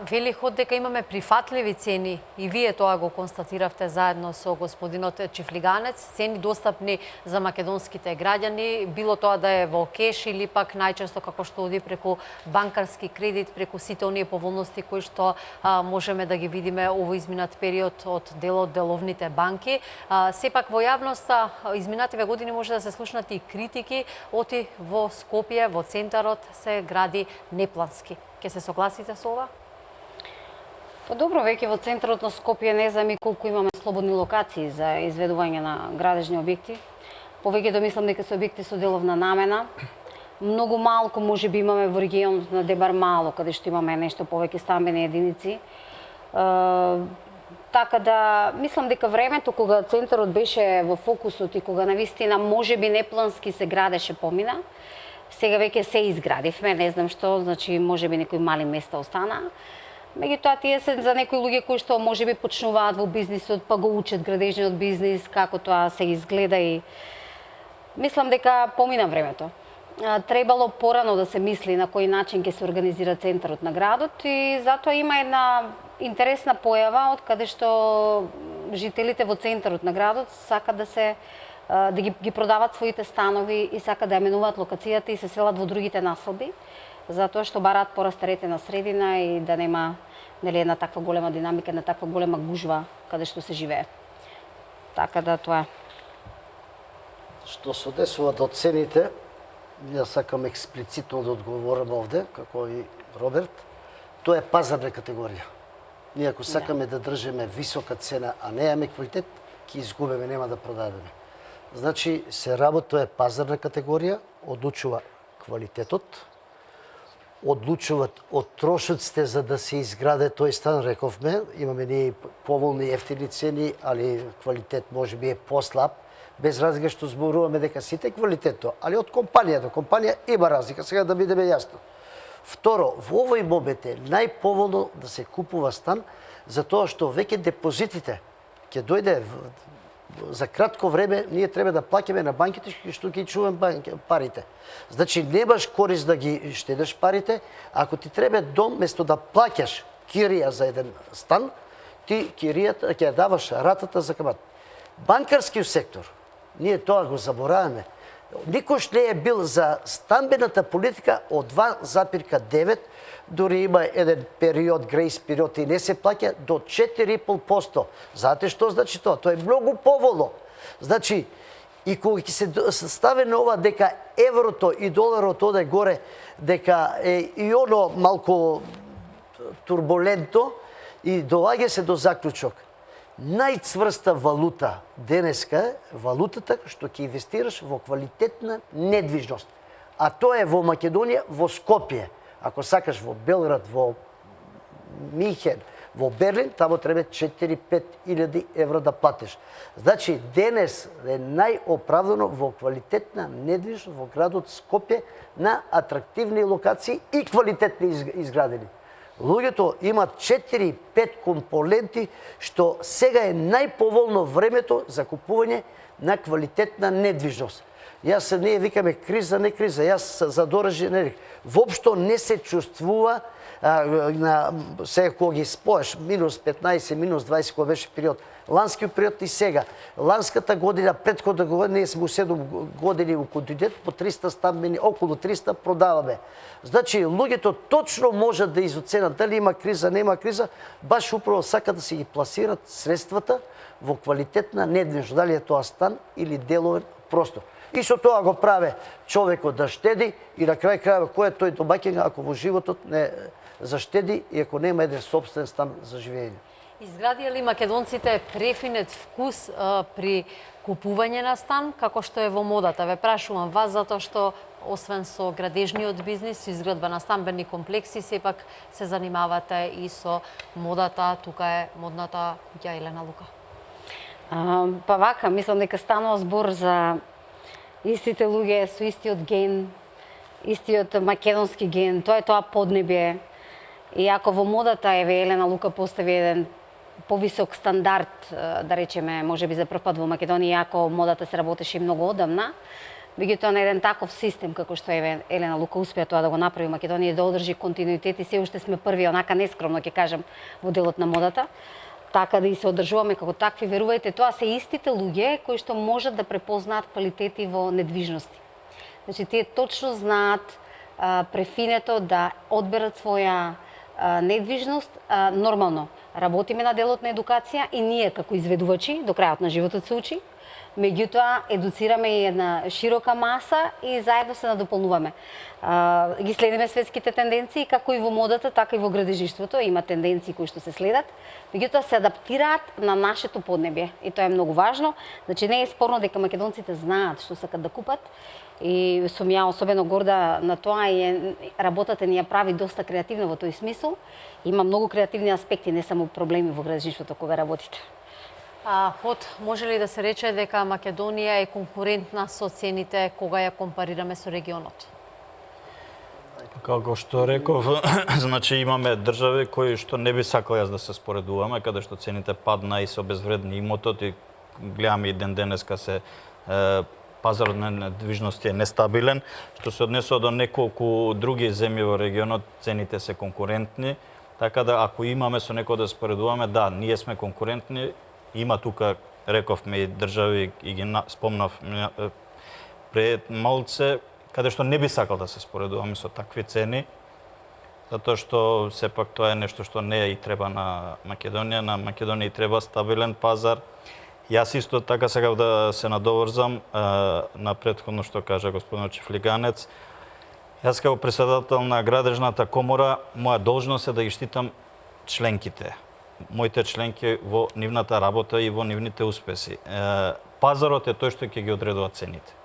Вели Ход дека имаме прифатливи цени и вие тоа го констатиравте заедно со господинот Чифлиганец, цени достапни за македонските граѓани, било тоа да е во кеш или пак најчесто како што оди преку банкарски кредит, преку сите оние поволности кои што можеме да ги видиме овој изминат период од деловните банки. Сепак во јавноста изминативе години може да се слушнат и критики, оти во Скопје, во центарот се гради неплански. Ке се согласите со ова? Па добро, веќе во центарот на Скопје не знам и колку имаме слободни локации за изведување на градежни објекти. Повеќе мислам дека се објекти со деловна намена. Многу малку може би имаме во регионот на Дебар Мало, каде што имаме нешто повеќе стамбени единици. Така да, мислам дека времето кога центарот беше во фокусот и кога навистина можеби неплански се градеше помина, сега веќе се изградивме, не знам што, значи можеби некои мали места остана. Меѓутоа тие се за некои луѓе кои што можеби почнуваат во бизнисот, па го учат градежниот бизнис, како тоа се изгледа и мислам дека помина времето. Требало порано да се мисли на кој начин ќе се организира центарот на градот и затоа има една интересна појава од каде што жителите во центарот на градот сакат да ги продават своите станови и сакат да ја менуваат локацијата и се селат во другите населби, затоа што бараат порастеретена средина и да нема една таква голема динамика, на таква голема гужва каде што се живее. Така да тоа. Што се однесува до цените, ја сакам експлицитно да одговорам овде, како и Роберт, тоа е пазарна категорија. Ние ако сакаме да држиме висока цена, а не имаме квалитет, ќе изгубиме, нема да продадеме. Значи, се работи, тоа е пазарна категорија, одлучува квалитетот, одлучуваат од трошоците за да се изграде тој стан, рековме, имаме ние поволни ефтини цени, али квалитет можеби е послаб, без разлика што зборуваме дека сите квалитето, али од компанија до компанија има разлика, сега да бидеме јасно. Второ, во овој момент е најповолно да се купува стан, затоа што веќе депозитите ќе дојде за кратко време, ние треба да плаќаме на банките што ќе чуваме парите. Значи, немаш корист да ги штедеш парите, ако ти треба дом, место да плаќаш кирија за еден стан, ти киријата ќе даваш ратата за камат. Банкарскиот сектор, ние тоа го забораваме. Никош не е бил за стамбената политика од 2,9, дури има еден период, грейс период и не се плаќа до 4,5%. Знаете што значи тоа? Тоа е многу поволно. Значи, и кога ќе се стави на ова дека еврото и доларот оде горе, дека е и оно малку турбулентно и доаѓа се до заклучок. Најцврста валута денеска е валутата што ќе инвестираш во квалитетна недвижност. А тоа е во Македонија, во Скопје. Ако сакаш во Белград, во Михен, во Берлин, тамо треба 4-5 илјади евра да платиш. Значи, денес е најоправдано во квалитетна недвижност во градот Скопје на атрактивни локации и квалитетни изградени. Луѓето имат 4-5 компоненти што сега е најповолно времето за купување на квалитетна недвижност. Јас не викаме криза, не криза, јас задорожен не рек. Воопшто не се чувствува на сега кога ги споеш минус 15, минус 20 кога беше период. Ланскиот период и сега. Ланската година, претходна година, ние сме 7 години во континент, по 300 стамбени, околу 300 продаваме. Значи, луѓето точно можат да изоценат дали има криза, нема криза, баш управо сакат да си ги пласират средствата во квалитетна недвижност, дали е тоа стан или деловен простор. И со тоа го праве човекот да штеди и на крај крајава кој е тој домаќин ако во животот не заштеди и ако нема еден собствен стан за живење. Изградија ли македонците префинет вкус при купување на стан, како што е во модата? Ве прашувам вас, затоа што освен со градежниот бизнис, со изградба на стамбени комплекси, сепак се занимавате и со модата, тука е модната куќа Елена Лука. Па вака, мислам дека станува збор за истите луѓе со истиот ген, истиот македонски ген, тоа е тоа поднебие. И ако во модата Елена Лука постави еден повисок стандард, да речеме, можеби за прв пат во Македонија, ако модата се работеше многу одамна, меѓутоа на еден таков систем како што Елена Лука успеа тоа да го направи во Македонија, да одржи континуитет и се уште сме први, онака нескромно ќе кажам, во делот на модата. Така да и се одржуваме како такви, верувајте, тоа се истите луѓе кои што можат да препознаат квалитети во недвижности. Значи, тие точно знаат префинето да одберат своја недвижност. Нормално, работиме на делот на едукација и ние како изведувачи, до крајот на животот се учи, меѓутоа едуцираме и една широка маса и заедно се надополнуваме. Ги следиме светските тенденции, како и во модата, така и во градежништвото. Има тенденции кои што се следат, меѓутоа се адаптираат на нашето поднебие. И тоа е многу важно. Значи, не е спорно дека македонците знаат што сакат да купат. И сум ја особено горда на тоа и работата ни ја прави доста креативна во тој смисол. Има многу креативни аспекти, не само проблеми во градежништвото кога работите. Ход, може ли да се рече дека Македонија е конкурентна со цените кога ја компарираме со регионот? Како што реков, значи имаме држави кои што не би сакал јас да се споредуваме, каде што цените падна и се обезвредни имотот и гледаме и денеска се пазарот на недвижности е нестабилен, што се однесува до неколку други земји во регионот, цените се конкурентни, така да ако имаме со некој да споредуваме, да, ние сме конкурентни, има тука, рековме и држави и ги спомнав пред малце, каде што не би сакал да се споредуваме со такви цени, затоа што сепак тоа е нешто што не и треба на Македонија. На Македонија и треба стабилен пазар. Јас исто така сакав да се надоврзам на претходно што кажа господин Чифлиганец. Јас како председател на Градежната комора, моја должност е да ги штитам членките, моите членки во нивната работа и во нивните успеси. Пазарот е тој што ќе ги одредува цените.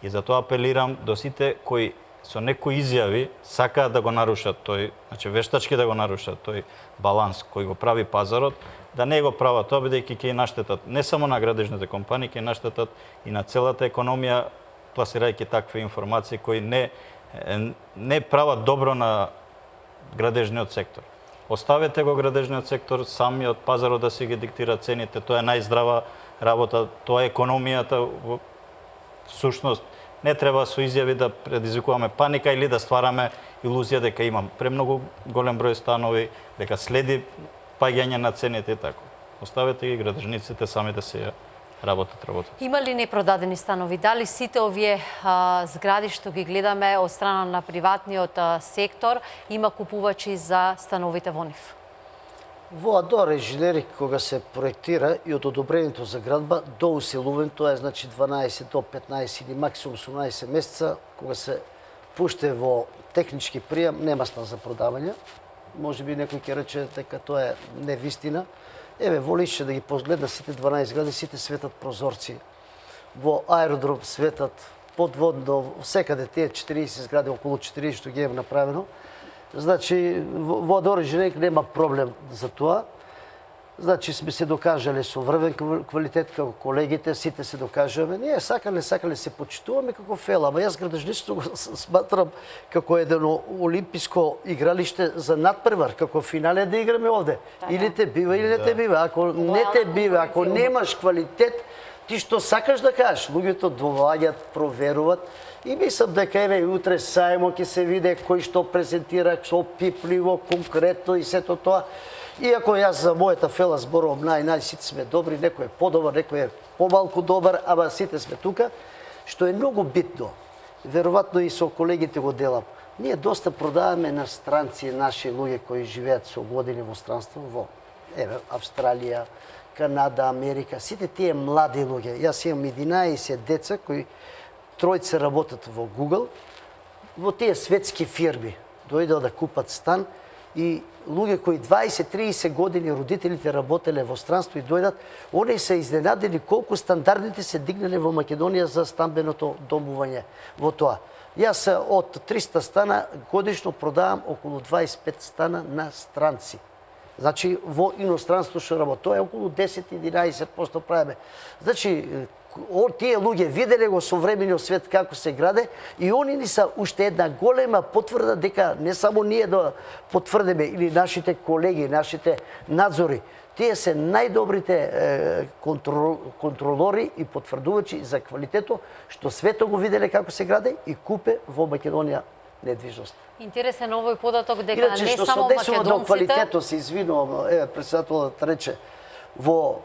И затоа апелирам до сите кои со некои изјави сакаат да го нарушат тој, значи вештачки да го нарушат тој баланс кој го прави пазарот, да не го прават тоа, бидејќи ќе наштетат не само на градежните компании, ќе наштетат и на целата економија, пласирајќи такви информации кои не прават добро на градежниот сектор. Оставете го градежниот сектор, самиот пазарот да си ги диктира цените, тоа е најздрава работа, тоа е економијата во сушност. Не треба со изјави да предизвикуваме паника или да ствараме илузија дека имам премногу голем број станови, дека следи паѓање на цените и тако. Оставете ги градежниците сами да се работат. Има ли непродадени станови? Дали сите овие згради што ги гледаме од страна на приватниот сектор, има купувачи за становите во нив? Во Адор инженерик кога се проектира и од одобрението за градба до усилувањето, тоа е значи 12 до 15 или максимум 18 месеца, кога се пуште во технички пријам, нема стан за продавање. Може би некој ќе рече дека тоа е невистина. Еве, во Лишче да ги погледна сите 12 гради, сите светат прозорци. Во аеродром светат подводно, секаде тие 40 згради, околу 40 што ги е направено. Значи, во Адор инженерик нема проблем за тоа. Значи, сме се докажале со врвен квалитет како колегите, сите се докажуваме. Ние сакале се почитуваме како фела, ама јас градежништво го сматрам како едно олимписко игралиште за надпревар, како финале да играме овде. Или те бива, или не те бива. Ако не те бива, ако немаш квалитет, ти што сакаш да кажеш, луѓето доаѓаат, проверуваат и мислам дека еве утре сајмо ќе се види кој што презентира, што пипливо, конкретно и сето тоа. Иако јас за мојата фела зборувам сите сме добри, некој е подобар, некој е помалку добар, ама сите сме тука, што е многу битно. Веројатно и со колегите го делам. Ние доста продаваме на странци наши луѓе кои живеат со години во странство, во Австралија, Канада, Америка, сите тие млади луѓе. Јас имам 11 деца кои тројца работат во Google, во тие светски фирми. Дојдоа да купат стан и луѓе кои 20-30 години родителите работеле во странство и дојдат, они се изненадени колку стандардите се дигнале во Македонија за стамбеното домување во тоа. Јас од 300 стана годишно продавам околу 25 стана на странци. Значи, во иностранство што работи. Тоа е околу 10-11% правиме. Значи, тие луѓе виделе го современиот свет како се граде и они ни се уште една голема потврда дека не само ние да потврдиме или нашите колеги, нашите надзори, тие се најдобрите контролори и потврдувачи за квалитето што свето го виделе како се граде и купе во Македонија недвижност. Интересен овој податок дека иначе, не само македонците... Иначе, што се десува до квалитето, се извинувам, председателот рече, во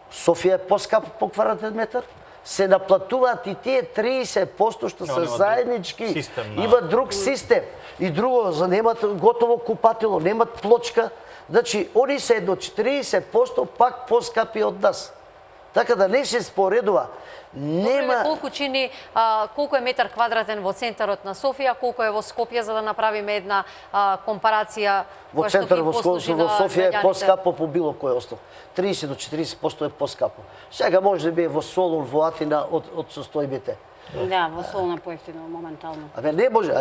Софија е поскапо по квадратен метар, се наплатуваат и тие 30% што се заеднички, има друг систем. И друго, немат готово купатило, немат плочка, значи, они се едно 40% пак поскапи од нас. Така да не се споредува. Нема... Колку чини, колку е метар квадратен во центарот на Софија, колку е во Скопје, за да направиме една компарација? Во центарот во Софија е поскапо по било кој остав. 30 до 40% е поскапо. Сега може да биде во Солун, во Атина од состојбите. Да, во Солун е поевтино моментално. Абе не може,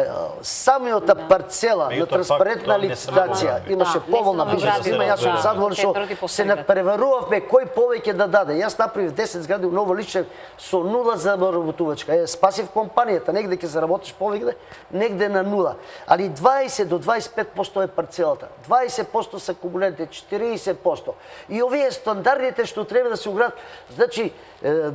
самиот парцела на транспарентна licitaција имаше поволна бизнес, јас сум задоволен што се надпреварувавме кој повеќе да даде. Јас направив 10 згради ново Лишче со 0 заработувачка. Спасив компанијата, негде ќе заработиш повеќе, негде на 0. Али 20 до 25% е парцелата. 20% се комуналите, 40%. И овие стандардите што треба да се уградат, значи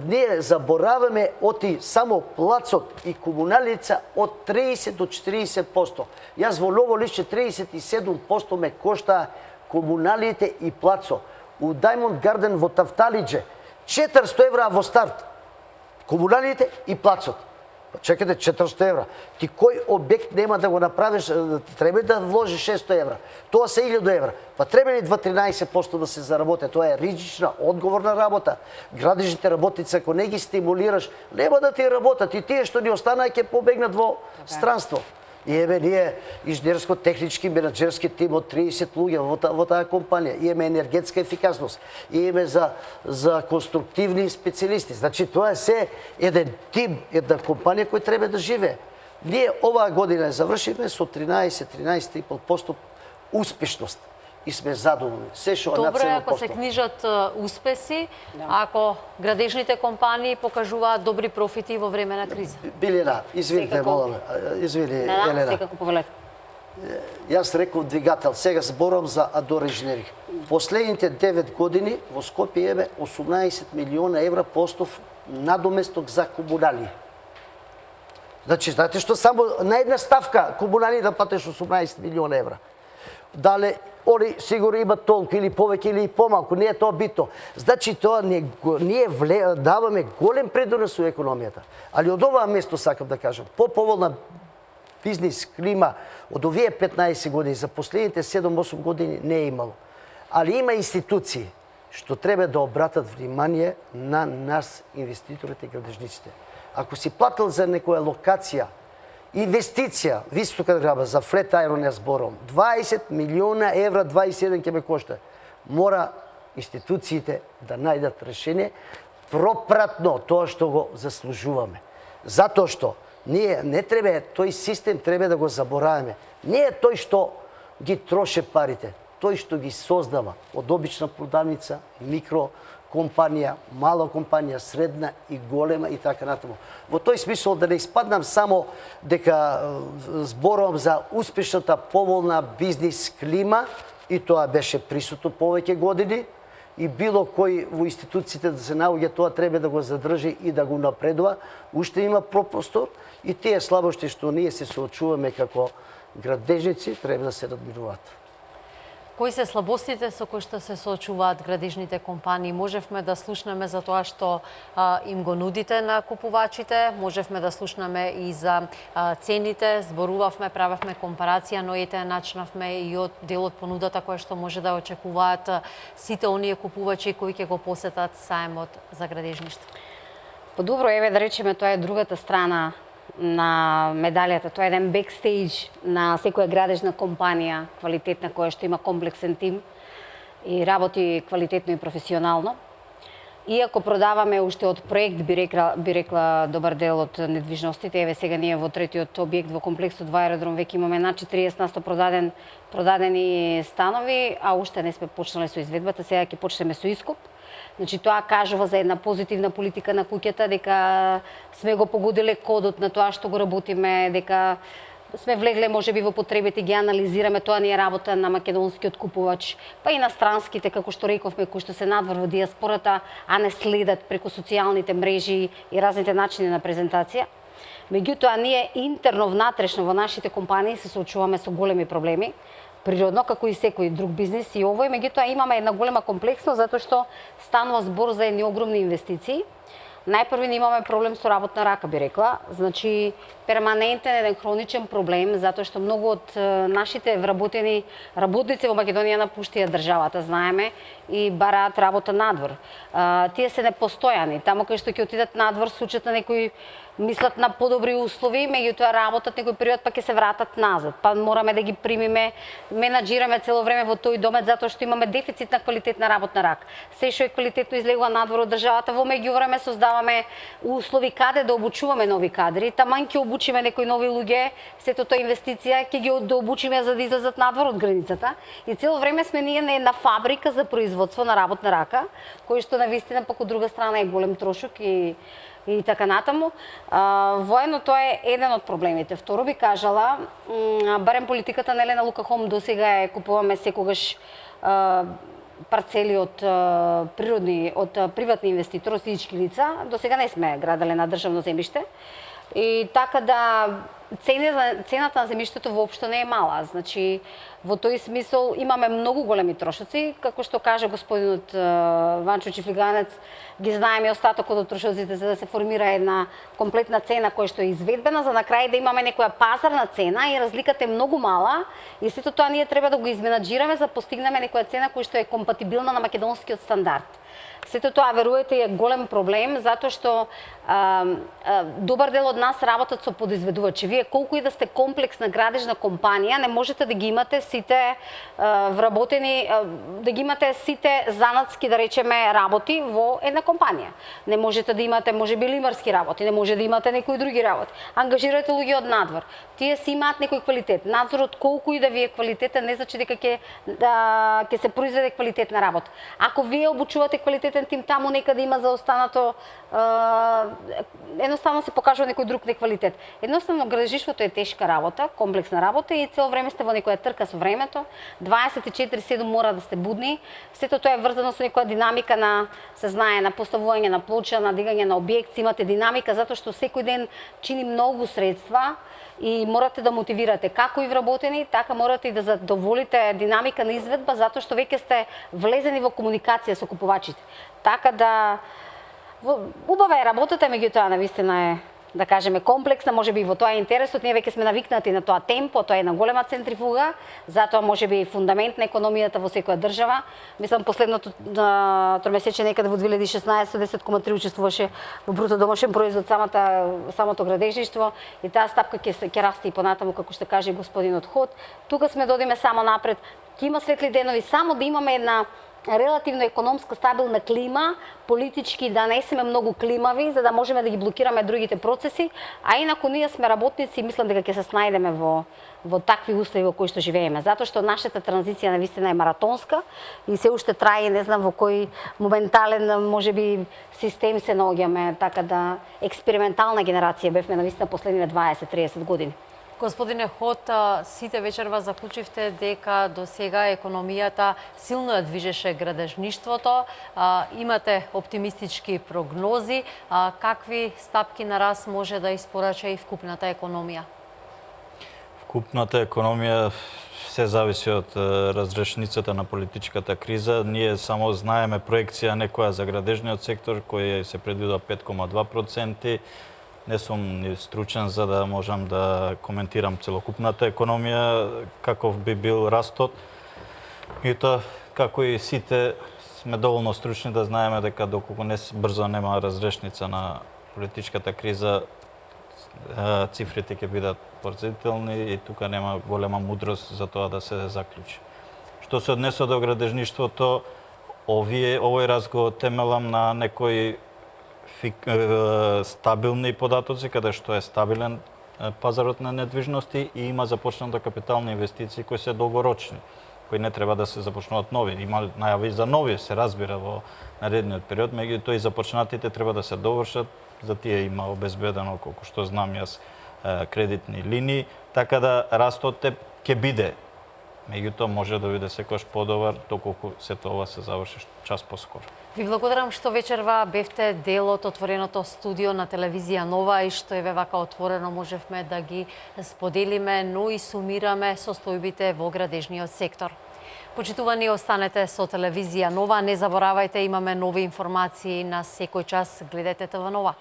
ние забораваме оти само плацот и комуналица од 30 до 40%. Јас во Ново Лишче 37% ме кошта комуналите и плацо. У Diamond Garden во Тафталиџе 400 евра во старт. Комуналите и плацот. Чекайте, 400 евра. Ти кој објект нема да го направиш, треба да вложиш 600 евра. Тоа се 1000 евра. Па треба ли 2-13% да се заработи? Тоа е ризична, одговорна работа. Градежните работници, ако не ги стимулираш, нема да ти работат. И тие што ни останаа ќе побегнат во странство. И еве ние инженерско-технички менаџерски тим од 30 луѓе во таа компанија. Имаме енергетска ефикасност, имаме за конструктивни специјалисти. Значи тоа е се еден тим, една компанија која треба да живее. Ние оваа година завршивме со 13,5% успешност. И сме задоволни. Се што над 7%. Добро е ако се книжат успеси, ако градежните компании покажуваат добри профити во време на криза. Билина, извините, молам. Извини, Елена. Секако повелете. Јас реков двигател, сега зборам за Адор инженеринг. Последните 9 години во Скопје имаме 18 милиона евра постов надоместок за комунали. Значи, знаете што само на една ставка комунали да платиш 18 милиона евра. Дали они сигурно имат толку или повеќе или помалку, не е тоа битно. Значи тоа ние даваме голем придонес у економијата. Али од оваа место сакам да кажам, поповолна бизнес клима од овие 15 години за последните 7-8 години не е имало. Али има институции што треба да обратат внимание на нас инвеститорите и градежниците. Ако си платил за некоја локација, инвестиција, висока граба за флет аеро не зборам, 20 милиона евра, 21 ќе ме кошта. Мора институциите да најдат решение пропратно тоа што го заслужуваме. Затоа што ние не треба, тој систем треба да го забораваме. Не е тој што ги троше парите, тој што ги создава од обична продавница, микро компанија, мала компанија, средна и голема и така натаму. Во тој смисол да не испаднам само дека зборувам за успешната поволна бизнес клима и тоа беше присутно повеќе години и било кој во институциите да се наоѓа тоа треба да го задржи и да го напредува, уште има пропустор и тие слабости што ние се соочуваме како градежници треба да се надминуваат. Кои се слабостите со кои што се соочуваат градежните компании? Можевме да слушнеме за тоа што им го нудите на купувачите, можевме да слушнеме и за цените, зборувавме, правевме компарација, но ете начнавме и од дел од понудата која што може да очекуваат сите оние купувачи кои ќе го посетат саемот за градежништво. Подобро, еве да речеме, тоа е другата страна на медалјата. Тоа е еден бекстејдж на секоја градежна компанија, квалитетна, која што има комплексен тим и работи квалитетно и професионално. Иако продаваме уште од проект, би рекла добар дел од недвижностите, еве сега ние во третиот објект во комплексот во аеродром веќе имаме на 40% продадени станови, а уште не сме почнале со изведбата, сега ќе почнеме со искуп. Значи тоа кажува за една позитивна политика на куќата, дека сме го погодиле кодот на тоа што го работиме, дека сме влегле можеби во потребите, ги анализираме, тоа не е работа на македонскиот купувач, па и на странските, како што рековме, кои што се надвор во диаспората, а не следат преку социјалните мрежи и разните начини на презентација. Меѓутоа, ние интерно, внатрешно во нашите компании се соочуваме со големи проблеми, природно, како и секој друг бизнес и овој, меѓутоа имаме една голема комплексност, затоа што станува збор за едни огромни инвестиции. Најпрви имаме проблем со работна рака, би рекла. Значи, перманентен, еден хроничен проблем, затоа што многу од нашите вработени работници во Македонија напуштија државата, знаеме, и бараат работа надвор. Тие се непостојани. Таму кај што ќе отидат надвор, случат на некои мислат на подобри услови, меѓутоа работат некој период, па ќе се вратат назад. Па мораме да ги примиме, менаџираме цело време во тој домет затоа што имаме дефицит на квалитетна работна рака. Се што е квалитетно излегува надвор од државата, во меѓувреме создаваме услови каде да обучуваме нови кадри, таман ќе обучиме некои нови луѓе, сето тоа инвестиција ќе ги да обучиме за да излезат надвор од границата. И цело време сме ние на една фабрика за производство на работна рака, кој што навистина пак од друга страна е голем трошок и така натаму. Воено тоа е еден од проблемите. Второ би кажала, барем политиката на Елена Лукахом досега купуваме секогаш парцели од приватни инвеститори, од физички лица. Досега не сме граделе на државно земјиште. И така да цената на земјиштето воопшто не е мала. Значи, во тој смисол имаме многу големи трошоци, како што каже господинот Ванчо Чифлиганец, ги знаеме остатокот од трошоците за да се формира една комплетна цена која што е изведбена, за на крај да имаме некоја пазарна цена и разликата е многу мала и сето тоа ние треба да го изменаџираме за да постигнеме некоја цена која што е компатибилна на македонскиот стандард. Сето тоа, веруете, е голем проблем, затоа што добар дел од нас работат со подизведувачи. Вие колку и да сте комплексна градежна компанија, не можете да ги имате сите вработени, да ги имате сите занатски, да речеме, работи во една компанија. Не можете да имате, можеби, лимарски работи, не може да имате некои други работи. Ангажирате луѓе од надвор. Тие си имаат некој квалитет. Надзорот колку и да ви е квалитетен, не значи дека ќе се произведе квалитетна работа. Ако вие обучувате неквалитетен тим, таму некаде има за останато едноставно се покажува некој друг неквалитет. Едноставно градежништвото е тешка работа, комплексна работа и цело време сте во некоја трка со времето. 24/7 мора да сте будни. Сето тоа е врзано со некоја динамика на, се знае, на поставување на плоча, на дигање на објект, имате динамика затоа што секој ден чини многу средства и морате да мотивирате како и вработени, така морате и да задоволите динамика на изведба затоа што веќе сте влезени во комуникација со купувачите. Така да убава е работата, меѓутоа навистина е, да кажеме, комплексна, можеби и во тоа е интересот, ние веќе сме навикнати на тоа темпо, тоа е на голема центрифуга, затоа можеби и фундамент на економијата во секоја држава. Мислам последното тромесечие некаде во 2016 10,3 учествуваше во бруто домашен производ самото градежништво и таа стапка ќе расте и понатаму, како што каже господинот Ход. Тука сме додиме само напред, ќе има светли денови, само да имаме една релативно економска стабилна клима, политички да не сме многу климави, за да можеме да ги блокираме другите процеси, а инаку ние сме работници и мислам дека ќе се снајдеме во такви услови во кои што живееме, затоа што нашата транзиција навистина е маратонска и се уште трае, не знам во кој моментален можеби систем се наоѓаме, така да експериментална генерација бевме навистина последниве 20-30 години. Господине Ход, сите вечерва заклучивте дека до сега економијата силно ја движеше градежништвото. Имате оптимистички прогнози. Какви стапки на раст може да испорача и вкупната економија? Вкупната економија се зависи од разрешницата на политичката криза. Ние само знаеме проекција некоја за градежниот сектор кој се предвидува 5,2%. Не сум ни стручен за да можам да коментирам целокупната економија, каков би бил растот. И тоа, како и сите, сме доволно стручни да знаеме дека доколку не брзо нема разрешница на политичката криза, цифрите ќе бидат поразителни и тука нема голема мудрост за тоа да се заклучи. Што се однесува до градежништвото, овој разговор темелам на некои стабилни податоци, каде што е стабилен пазарот на недвижности и има започнато капитални инвестиции кои се долгорочни, кои не треба да се започнуваат нови. Има најави за нови, се разбира во наредниот период, меѓутоа и започнатите треба да се довршат, за тие има обезбедено, колку што знам јас, кредитни линии, така да растот ќе биде. Меѓутоа може да биде секогаш подобар доколку сето ова се заврши час поскоро. Ви благодарам што вечерва бевте дел од отвореното студио на телевизија Нова и што еве вака отворено можевме да ги споделиме, но и сумираме состојбите во градежниот сектор. Почитувани, останете со телевизија Нова, не заборавајте, имаме нови информации на секој час, гледате ТВ Нова.